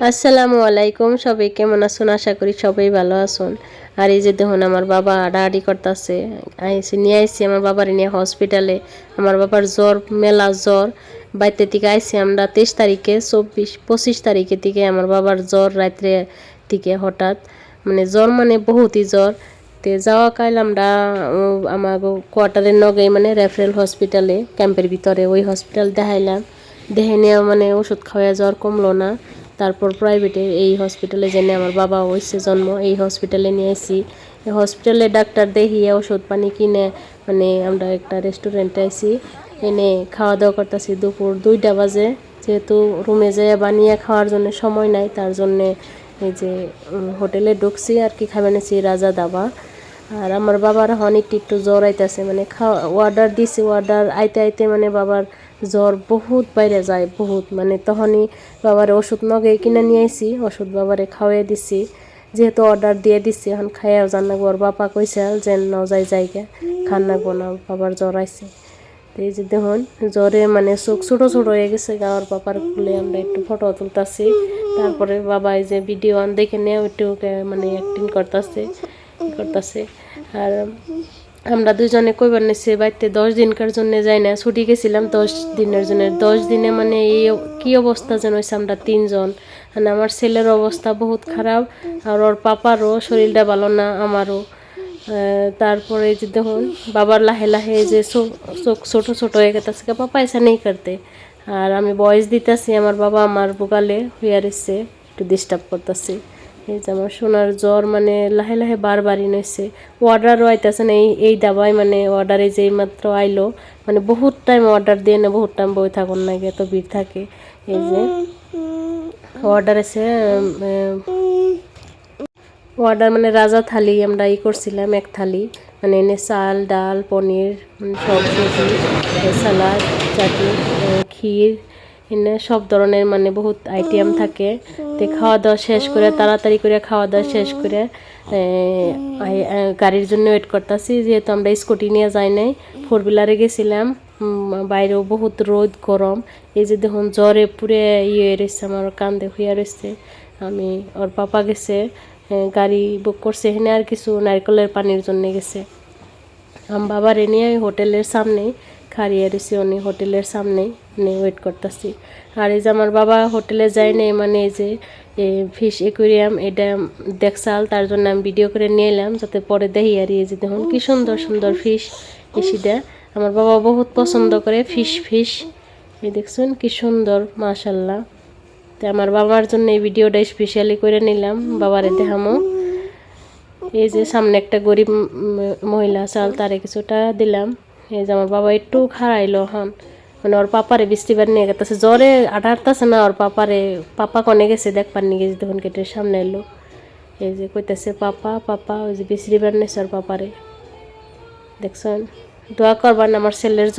আসসালামু আলাইকুম, সবাই কেমন আছেন? আশা করি সবাই ভালো আছেন। আর এই যে দেখুন আমার বাবা আড়াআড়ি করতেছে, নিয়ে আইসি আমার বাবার নিয়ে হসপিটালে। আমার বাবার জ্বর, মেলা জ্বর। বাইতে থেকে আইসি আমরা 23 তারিখে, 24-25 তারিখে থেকে আমার বাবার জ্বর রাত্রে থেকে হঠাৎ, মানে জ্বর মানে বহুতই জ্বর। তে যাওয়া কাল আমরা আমার কোয়ার্টারের নগে মানে রেফারেল হসপিটালে ক্যাম্পের ভিতরে ওই হসপিটাল দেখাইলাম। দেখে নিয়ে মানে ওষুধ খাওয়া জ্বর কমলো না। তারপর প্রাইভেটে এই হসপিটালে জেনে আমার বাবা হয়েছে জন্ম, এই হসপিটালে নিয়ে আসি। এই হসপিটালে ডাক্তার দেখিয়ে ওষুধ পানি কিনে মানে আমরা একটা রেস্টুরেন্টে আইসি, এনে খাওয়া দাওয়া করতেছি। দুপুর 2টা বাজে, যেহেতু রুমে যেয়ে বানিয়ে খাওয়ার জন্য সময় নাই, তার জন্যে এই যে হোটেলে ঢুকছি আর কি, খাবে নিছি রাজা দাবা। আর আমার বাবার অনেকটা একটু জ্বর আইতেছে, মানে খাওয়া অর্ডার দিছি, অর্ডার আইতে আইতে মানে বাবার জ্বর বহুত বাইরে যায় বহুত, মানে তখনই বাবার ওষুধ নগে কিনে নিয়ে আইসি, ওষুধ বাবারে খাওয়াই দিছি। যেহেতু অর্ডার দিয়ে দিছি, এখন খাইয়াও জান নাগবো। ওর বাপা কইছে যে ন যাই জায়গা খান নাগবো না, বাবার জ্বর আইছে। এই যে দেখুন জ্বরে মানে চোখ ছোটো ছোটো হয়ে গেছে গাওয়ার বাবার খুলে আমরা একটু ফটো তুলতাছি। তারপরে বাবা এই যে ভিডিও দেখে নিয়ে একটু মানে অ্যাক্টিং করতেছে। আর আমরা দুজনে কইবার নিছি বাড়িতে 10 দিনকার জন্য যাই না, ছুটি গেছিলাম 10 দিনের জন্য। 10 দিনে মানে এই কি অবস্থা যেন হয়েছে, আমরা 3জন। মানে আমার ছেলের অবস্থা বহুত খারাপ, আর ওর পাপারও শরীরটা ভালো না, আমারও। তারপরে যে দেখুন বাবার লাহে লাহে যে চোখ ছোটো ছোটো হয়ে গেছে, পাপা এসে নেই করতে। আর আমি বয়স দিতেছি, আমার বাবা আমার বোকালে হইয়া রয়েছে, একটু ডিস্টার্ব করতেছি। এই যে আমার সোনার জ্বর মানে লাহে লাহে বারবারই নইছে। অর্ডারও আইতেছে না, এই দাবাই মানে অর্ডারে যেই মাত্র আইলো, মানে বহুত টাইম অর্ডার দিয়ে না, বহুত টাইম বই থাকুন না, এত ভিড় থাকে। এই যে অর্ডার আছে, অর্ডার মানে রাজা থালি আমরা করছিলাম, এক থালি মানে এনে চাল ডাল পনির সব সবজি, সালাদ, চাটনি, ক্ষীর, এনে সব ধরনের মানে বহুত আইটেম থাকে। তো খাওয়া দাওয়া শেষ করে তাড়াতাড়ি করে খাওয়া দাওয়া শেষ করে গাড়ির জন্য ওয়েট করতেছি, যেহেতু আমরা স্কুটি নিয়ে যাই নাই, 4 হুইলারে গেছিলাম। বাইরেও বহুত রোদ গরম। এই যে দেখুন জ্বরে পুরে ইয়ে রয়েছে, আমার কান্দে হইয়া রয়েছে। আমি ওর পাপা গেছে, গাড়ি বুক করছে এখানে, আর কিছু নারকেলের পানির জন্য গেছে। বাবার নিয়ে হোটেলের সামনেই খাড়িয়ে রয়েছি, উনি হোটেলের সামনেই নিয়ে ওয়েট করতেছি। আর এই যে আমার বাবা হোটেলে যায় নাই, মানে এই যে ফিশ অ্যাকুয়ারিয়াম এটা দেখছাল, তার জন্য আমি ভিডিও করে নিয়ে এলাম যাতে পরে দেখি। আর এই যে দেখুন কি সুন্দর সুন্দর ফিশ এসিটা, আমার বাবা বহুত পছন্দ করে ফিশ। এই দেখছেন কি সুন্দর, মাশাল্লাহ। তো আমার বাবার জন্য এই ভিডিওটা স্পেশালি করে নিলাম, বাবারে দেখামো। এই যে সামনে একটা গরিব মহিলা চাল, তারে কিছুটা দিলাম। এই যে আমার বাবা একটু খারাইলো হন, মানে ওর পাপারে বৃষ্টিবার নিয়ে গেছে, জ্বরে আটারতেছে না ওর পাপারে। পাপা কনে গেছে দেখবার নিয়ে গেছে, তখন গেটের সামনে এলো। এই যে কইতেছে পাপা পাপা, ওই যে বৃষ্টিবার নিয়েছে ওর পাপারে। দেখছেন, দোয়া করবেন আমার ছেলের